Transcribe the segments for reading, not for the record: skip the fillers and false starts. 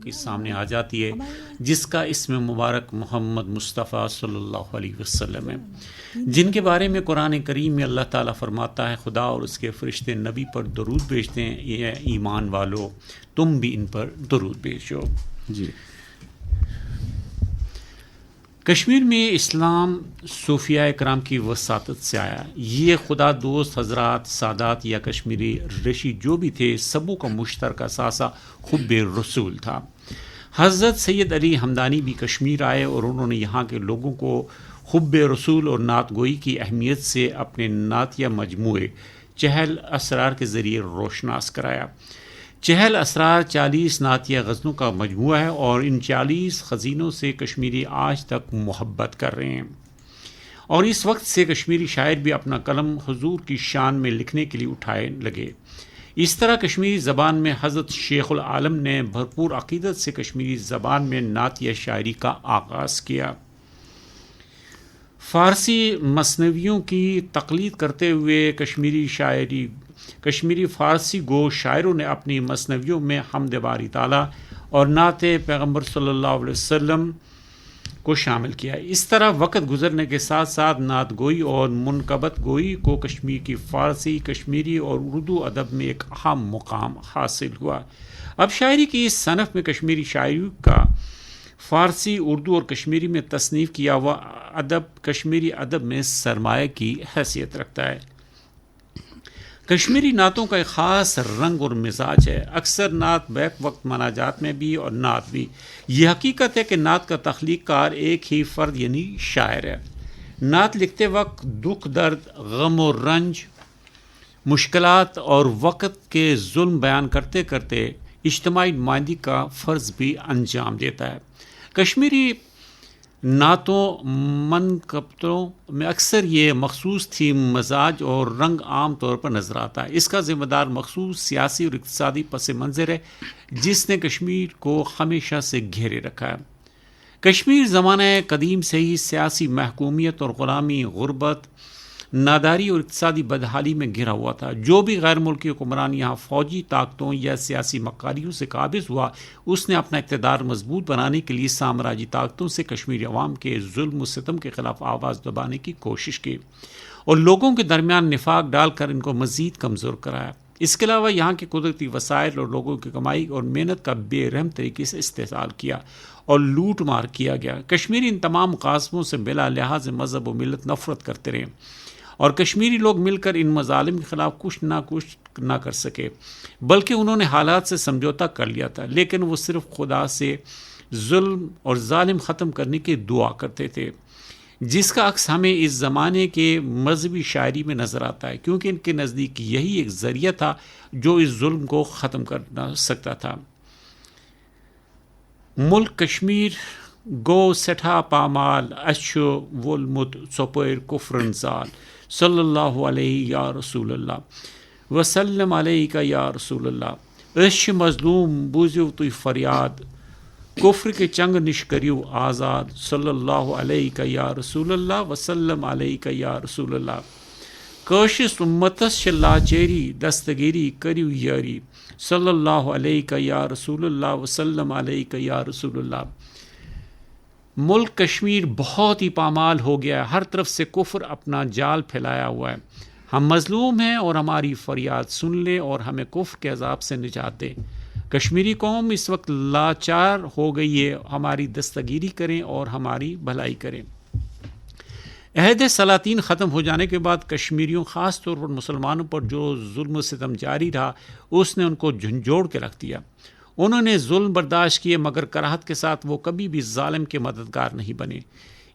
کے سامنے آ جاتی ہے، جس کا اسم مبارک محمد مصطفیٰ صلی اللہ علیہ وسلم ہے، جن کے بارے میں قرآن کریم میں اللہ تعالیٰ فرماتا ہے خدا اور اس کے فرشتے نبی پر درود بھیجتے ہیں، یہ ایمان والو تم بھی ان پر درود بھیجو۔ جی، کشمیر میں اسلام صوفیاء کرام کی وساطت سے آیا۔ یہ خدا دوست حضرات، سادات یا کشمیری رشی جو بھی تھے، سبوں کا مشترکہ اثاثہ حب رسول تھا۔ حضرت سید علی ہمدانی بھی کشمیر آئے اور انہوں نے یہاں کے لوگوں کو حب رسول اور نعت گوئی کی اہمیت سے اپنے نعتیہ مجموعے چہل اسرار کے ذریعے روشناس کرایا۔ چہل اسرار 40 نعتیہ غزلوں کا مجموعہ ہے اور ان 40 خزینوں سے کشمیری آج تک محبت کر رہے ہیں، اور اس وقت سے کشمیری شاعر بھی اپنا قلم حضور کی شان میں لکھنے کے لیے اٹھائے لگے۔ اس طرح کشمیری زبان میں حضرت شیخ العالم نے بھرپور عقیدت سے کشمیری زبان میں نعتیہ شاعری کا آغاز کیا۔ فارسی مثنویوں کی تقلید کرتے ہوئے کشمیری فارسی گو شاعروں نے اپنی مثنویوں میں حمد باری تعالیٰ اور نعت پیغمبر صلی اللہ علیہ وسلم کو شامل کیا۔ اس طرح وقت گزرنے کے ساتھ ساتھ نعت گوئی اور منقبت گوئی کو کشمیر کی فارسی، کشمیری اور اردو ادب میں ایک اہم مقام حاصل ہوا۔ اب شاعری کی اس صنف میں کشمیری شاعری کا فارسی، اردو اور کشمیری میں تصنیف کیا ہوا ادب کشمیری ادب میں سرمایہ کی حیثیت رکھتا ہے۔ کشمیری نعتوں کا ایک خاص رنگ اور مزاج ہے۔ اکثر نعت بیک وقت مناجات میں بھی اور نعت بھی۔ یہ حقیقت ہے کہ نعت کا تخلیق کار ایک ہی فرد یعنی شاعر ہے۔ نعت لکھتے وقت دکھ، درد، غم و رنج، مشکلات اور وقت کے ظلم بیان کرتے کرتے اجتماعی نمائندگی کا فرض بھی انجام دیتا ہے۔ کشمیری نعتوں منقبتوں میں اکثر یہ مخصوص تھیم، مزاج اور رنگ عام طور پر نظر آتا ہے۔ اس کا ذمہ دار مخصوص سیاسی اور اقتصادی پس منظر ہے جس نے کشمیر کو ہمیشہ سے گھیرے رکھا ہے۔ کشمیر زمانہ قدیم سے ہی سیاسی محکومیت اور غلامی، غربت، ناداری اور اقتصادی بدحالی میں گھرا ہوا تھا۔ جو بھی غیر ملکی حکمران یہاں فوجی طاقتوں یا سیاسی مکاریوں سے قابض ہوا، اس نے اپنا اقتدار مضبوط بنانے کے لیے سامراجی طاقتوں سے کشمیری عوام کے ظلم و ستم کے خلاف آواز دبانے کی کوشش کی اور لوگوں کے درمیان نفاق ڈال کر ان کو مزید کمزور کرایا۔ اس کے علاوہ یہاں کے قدرتی وسائل اور لوگوں کی کمائی اور محنت کا بے رحم طریقے سے استحصال کیا اور لوٹ مار کیا گیا۔ کشمیری ان تمام مقاصدوں سے بلا لحاظ مذہب و ملت نفرت کرتے رہے اور کشمیری لوگ مل کر ان مظالم کے خلاف کچھ نہ کر سکے، بلکہ انہوں نے حالات سے سمجھوتا کر لیا تھا، لیکن وہ صرف خدا سے ظلم اور ظالم ختم کرنے کی دعا کرتے تھے، جس کا عکس ہمیں اس زمانے کے مذہبی شاعری میں نظر آتا ہے، کیونکہ ان کے نزدیک یہی ایک ذریعہ تھا جو اس ظلم کو ختم کر سکتا تھا۔ ملک کشمیر گو سٹھا پامال اچھو ولمت ژۄپٲرۍ کفرن زال صلی اللہ علیہ یا رسول اللہ وسلم علیہ یا رسول اللہ۔ أسۍ چھِ مظلوم بوٗزِو تُہۍ فریاد، کفر کے چنگ نش کریو آزاد صلی اللہ علیہ یا رسول اللہ وسلم علیہ یا رسول اللہ۔ کٲشرِس اُمتس چھِ لاچٲری دستگیری کریو یٲری صلی اللہ علیہ یا رسول اللہ وسلم علیہ یا رسول اللہ۔ ملک کشمیر بہت ہی پامال ہو گیا ہے، ہر طرف سے کفر اپنا جال پھیلایا ہوا ہے۔ ہم مظلوم ہیں اور ہماری فریاد سن لیں اور ہمیں کفر کے عذاب سے نجات دیں۔ کشمیری قوم اس وقت لاچار ہو گئی ہے، ہماری دستگیری کریں اور ہماری بھلائی کریں۔ عہد سلاطین ختم ہو جانے کے بعد کشمیریوں، خاص طور پر مسلمانوں پر جو ظلم و ستم جاری رہا، اس نے ان کو جھنجھوڑ کے رکھ دیا۔ انہوں نے ظلم برداشت کیے، مگر کراہت کے ساتھ وہ کبھی بھی ظالم کے مددگار نہیں بنے۔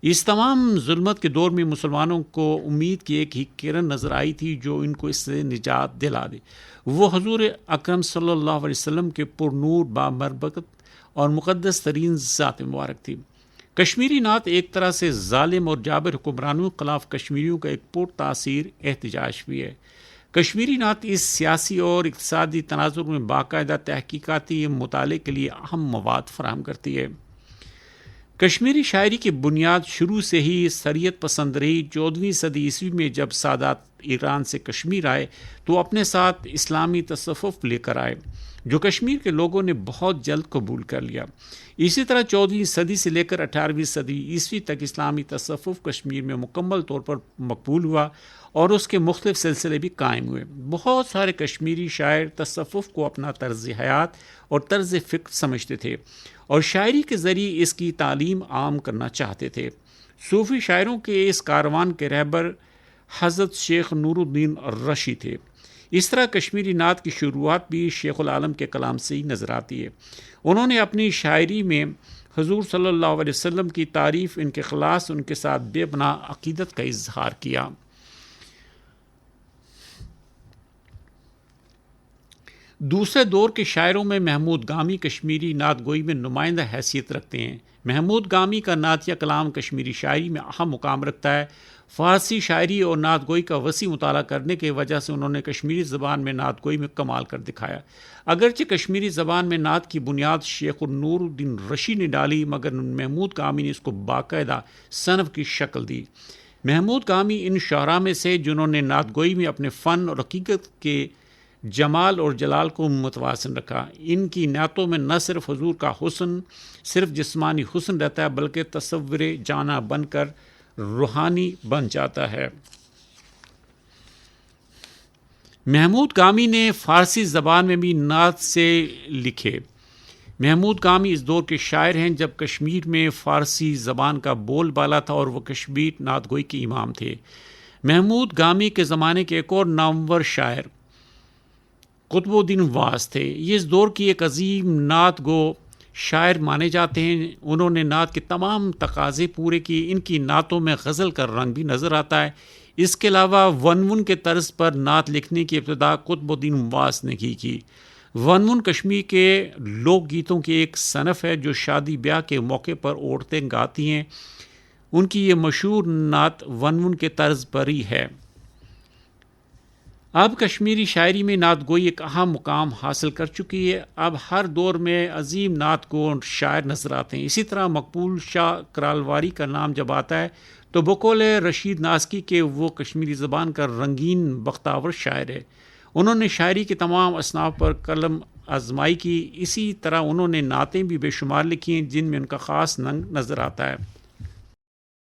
اس تمام ظلمت کے دور میں مسلمانوں کو امید کی ایک ہی کرن نظر آئی تھی جو ان کو اس سے نجات دلا دے۔ وہ حضور اکرم صلی اللہ علیہ وسلم کے پر نور، بامربکت اور مقدس ترین ذات مبارک تھی۔ کشمیری نعت ایک طرح سے ظالم اور جابر حکمرانوں کے خلاف کشمیریوں کا ایک پر تاثیر احتجاج بھی ہے۔ کشمیری نعت اس سیاسی اور اقتصادی تناظر میں باقاعدہ تحقیقاتی مطالعے کے لیے اہم مواد فراہم کرتی ہے۔ کشمیری شاعری کی بنیاد شروع سے ہی شریعت پسند رہی۔ 14ویں صدی عیسوی میں جب سادات ایران سے کشمیر آئے تو اپنے ساتھ اسلامی تصوف لے کر آئے۔ جو کشمیر کے لوگوں نے بہت جلد قبول کر لیا۔ اسی طرح 14ویں صدی سے لے کر 18ویں صدی عیسوی تک اسلامی تصوف کشمیر میں مکمل طور پر مقبول ہوا اور اس کے مختلف سلسلے بھی قائم ہوئے۔ بہت سارے کشمیری شاعر تصوف کو اپنا طرز حیات اور طرز فکر سمجھتے تھے اور شاعری کے ذریعے اس کی تعلیم عام کرنا چاہتے تھے۔ صوفی شاعروں کے اس کاروان کے رہبر حضرت شیخ نور الدین رشی تھے۔ اس طرح کشمیری نعت کی شروعات بھی شیخ العالم کے کلام سے ہی نظر آتی ہے۔ انہوں نے اپنی شاعری میں حضور صلی اللہ علیہ وسلم کی تعریف، ان کے خلاص، ان کے ساتھ بے پناہ عقیدت کا اظہار کیا۔ دوسرے دور کے شاعروں میں محمود گامی کشمیری نعت گوئی میں نمائندہ حیثیت رکھتے ہیں۔ محمود گامی کا نعتیہ کلام کشمیری شاعری میں اہم مقام رکھتا ہے۔ فارسی شاعری اور نعت گوئی کا وسیع مطالعہ کرنے کی وجہ سے انہوں نے کشمیری زبان میں نعت گوئی میں کمال کر دکھایا۔ اگرچہ کشمیری زبان میں نعت کی بنیاد شیخ النور الدین رشی نے ڈالی، مگر محمود گامی نے اس کو باقاعدہ صنف کی شکل دی۔ محمود گامی ان شاعراں میں سے جنہوں نے نعت گوئی میں اپنے فن اور حقیقت کے جمال اور جلال کو متوازن رکھا۔ ان کی نعتوں میں نہ صرف حضور کا حسن، صرف جسمانی حسن رہتا ہے، بلکہ تصور جانا بن کر روحانی بن جاتا ہے۔ محمود گامی نے فارسی زبان میں بھی نعت سے لکھے۔ محمود گامی اس دور کے شاعر ہیں جب کشمیر میں فارسی زبان کا بول بالا تھا اور وہ کشمیر نعت گوئی کے امام تھے۔ محمود گامی کے زمانے کے ایک اور نامور شاعر قطب الدین واعظ تھے۔ یہ اس دور کی ایک عظیم نعت گو شاعر مانے جاتے ہیں۔ انہوں نے نعت کے تمام تقاضے پورے کیے۔ ان کی نعتوں میں غزل کا رنگ بھی نظر آتا ہے۔ اس کے علاوہ ون کے طرز پر نعت لکھنے کی ابتدا قطب الدین واعظ نے کی۔ ون کشمیر کے لوک گیتوں کی ایک صنف ہے جو شادی بیاہ کے موقع پر عورتیں گاتی ہیں۔ ان کی یہ مشہور نعت ون کے طرز پر ہی ہے۔ اب کشمیری شاعری میں نعت گوئی ایک اہم مقام حاصل کر چکی ہے۔ اب ہر دور میں عظیم نعت گو شاعر نظر آتے ہیں۔ اسی طرح مقبول شاہ کرالواری کا نام جب آتا ہے تو بقول رشید ناسکی کے وہ کشمیری زبان کا رنگین بختاور شاعر ہے۔ انہوں نے شاعری کے تمام اصناف پر قلم آزمائی کی۔ اسی طرح انہوں نے نعتیں بھی بے شمار لکھی ہیں جن میں ان کا خاص رنگ نظر آتا ہے۔